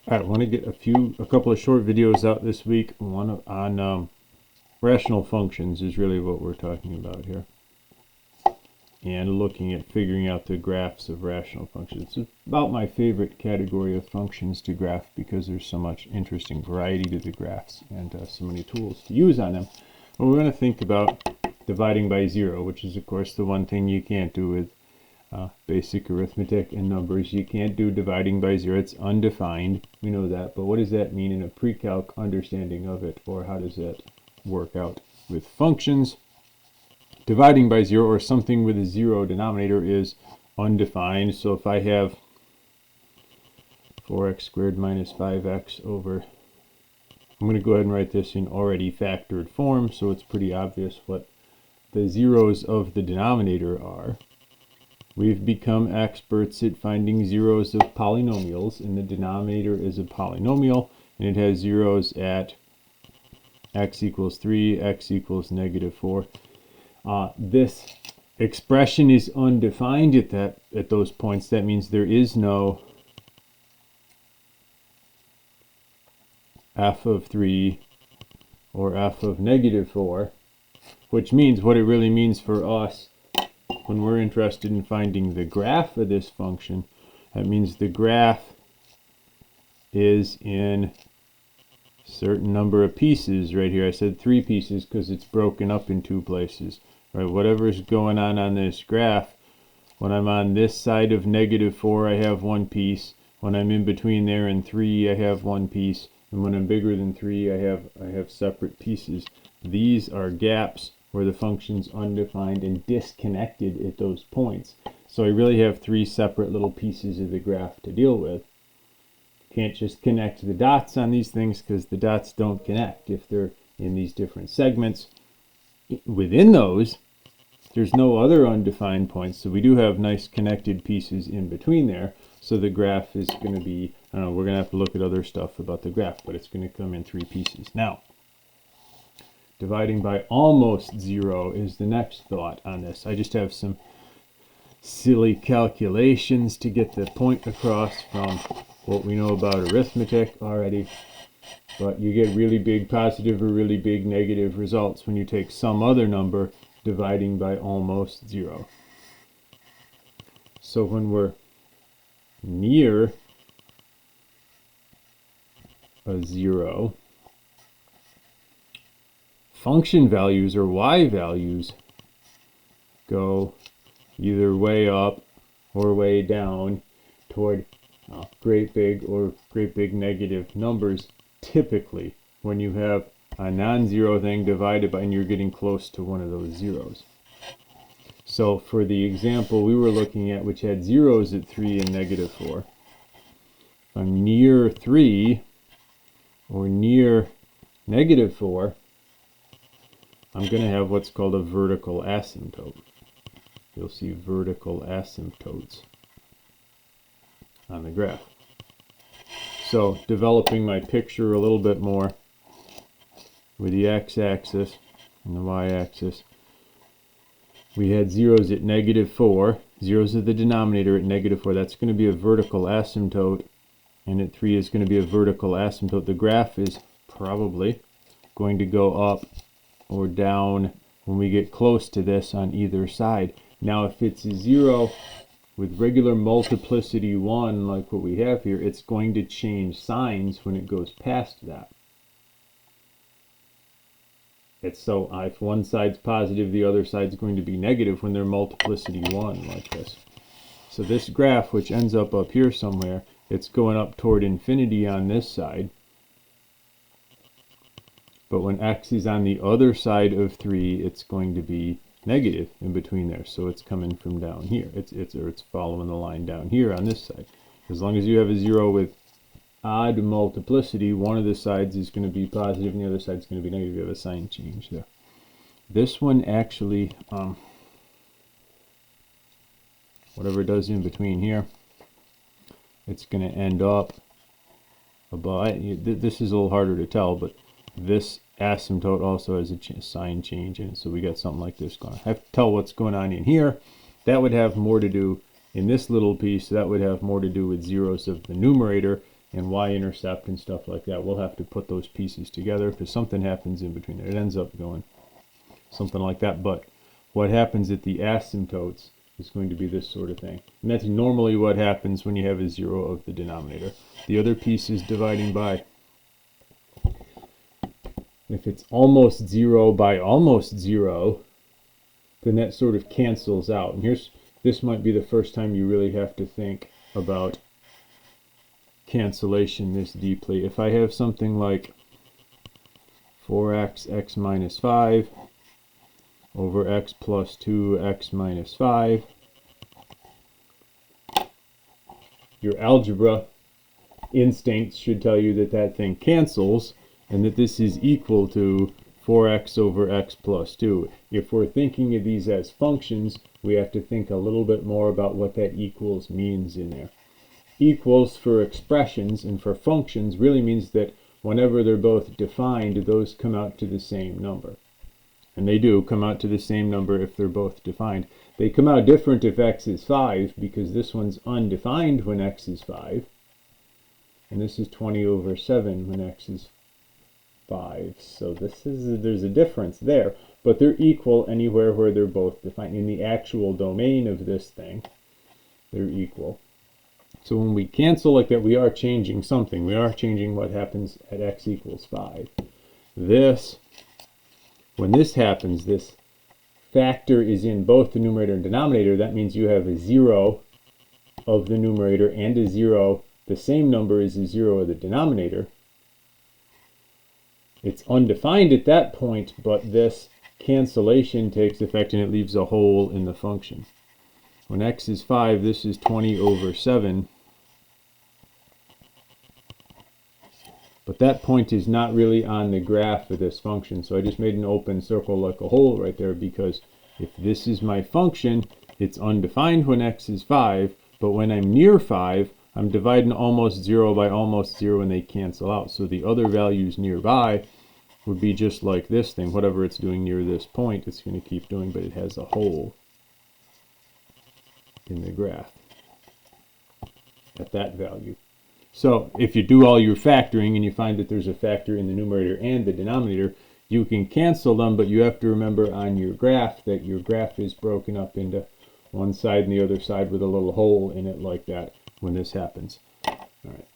I want to get a couple of short videos out this week. One on rational functions is really what we're talking about here, and looking at figuring out the graphs of rational functions. It's about my favorite category of functions to graph because there's so much interesting variety to the graphs and so many tools to use on them. But we're going to think about dividing by zero, which is of course the one thing you can't do with basic arithmetic and numbers. You can't do dividing by zero. It's undefined. We know that. But what does that mean in a pre-calc understanding of it? Or how does that work out with functions? Dividing by zero, or something with a zero denominator, is undefined. So if I have 4x squared minus 5x over, I'm going to go ahead and write this in already factored form, so it's pretty obvious what the zeros of the denominator are. We've become experts at finding zeros of polynomials, and the denominator is a polynomial, and it has zeros at x equals 3, x equals negative 4. This expression is undefined at those points. That means there is no f of 3 or f of negative 4, which means what it really means for us when we're interested in finding the graph of this function, that means the graph is in a certain number of pieces right here. I said 3 pieces because it's broken up in 2 places. Right, whatever's going on this graph, when I'm on this side of negative 4, I have 1 piece. When I'm in between there and 3, I have 1 piece. And when I'm bigger than 3, I have separate pieces. These are gaps where the function's undefined and disconnected at those points. So I really have 3 separate little pieces of the graph to deal with. Can't just connect the dots on these things because the dots don't connect if they're in these different segments. Within those, there's no other undefined points, so we do have nice connected pieces in between there. So the graph is going to be, I don't know, we're going to have to look at other stuff about the graph, but it's going to come in 3 pieces. Now, dividing by almost zero is the next thought on this. I just have some silly calculations to get the point across from what we know about arithmetic already. But you get really big positive or really big negative results when you take some other number dividing by almost zero. So when we're near a zero, function values or y values go either way up or way down toward great big or great big negative numbers, typically when you have a non-zero thing divided by and you're getting close to one of those zeros. So for the example we were looking at, which had zeros at 3 and negative 4, if I'm near 3 or near negative 4, I'm going to have what's called a vertical asymptote. You'll see vertical asymptotes on the graph. So developing my picture a little bit more with the x-axis and the y-axis, we had zeros at negative 4, zeros of the denominator at negative 4. That's going to be a vertical asymptote, and at 3 is going to be a vertical asymptote. The graph is probably going to go up or down when we get close to this on either side. Now if it's a 0 with regular multiplicity 1 like what we have here, it's going to change signs when it goes past that. It's so if one side's positive, the other side's going to be negative when they're multiplicity 1 like this. So this graph, which ends up here somewhere, it's going up toward infinity on this side. But when x is on the other side of 3, it's going to be negative in between there. So it's coming from down here. It's following the line down here on this side. As long as you have a 0 with odd multiplicity, one of the sides is going to be positive and the other side is going to be negative. You have a sign change there. This one actually, whatever it does in between here, it's going to end up above. This is a little harder to tell, but this asymptote also has a sign change in it. So we got something like this going on. I have to tell what's going on in here. That would have more to do in this little piece. That would have more to do with zeros of the numerator, and y-intercept and stuff like that. We'll have to put those pieces together because something happens in between there. It ends up going something like that. But what happens at the asymptotes is going to be this sort of thing. And that's normally what happens when you have a 0 of the denominator. The other piece is dividing by. If it's almost 0 by almost 0, then that sort of cancels out. And this might be the first time you really have to think about cancellation this deeply. If I have something like 4x, x minus 5 over x plus 2, x minus 5, your algebra instincts should tell you that that thing cancels and that this is equal to 4x over x plus 2. If we're thinking of these as functions, we have to think a little bit more about what that equals means in there. Equals for expressions and for functions really means that whenever they're both defined, those come out to the same number. And they do come out to the same number if they're both defined. They come out different if x is 5, because this one's undefined when x is 5. And this is 20 over 7 when x is 5. So there's a difference there. But they're equal anywhere where they're both defined. In the actual domain of this thing, they're equal. So when we cancel like that, we are changing something. We are changing what happens at x equals 5. When this happens, this factor is in both the numerator and denominator. That means you have a 0 of the numerator and a 0, the same number as a 0 of the denominator. It's undefined at that point, but this cancellation takes effect and it leaves a hole in the function. When x is 5, this is 20 over 7. But that point is not really on the graph of this function. So I just made an open circle like a hole right there, because if this is my function, it's undefined when x is 5. But when I'm near 5, I'm dividing almost 0 by almost 0 and they cancel out. So the other values nearby would be just like this thing. Whatever it's doing near this point, it's going to keep doing, but it has a hole in the graph at that value. So if you do all your factoring and you find that there's a factor in the numerator and the denominator, you can cancel them, but you have to remember on your graph that your graph is broken up into one side and the other side with a little hole in it like that when this happens. All right.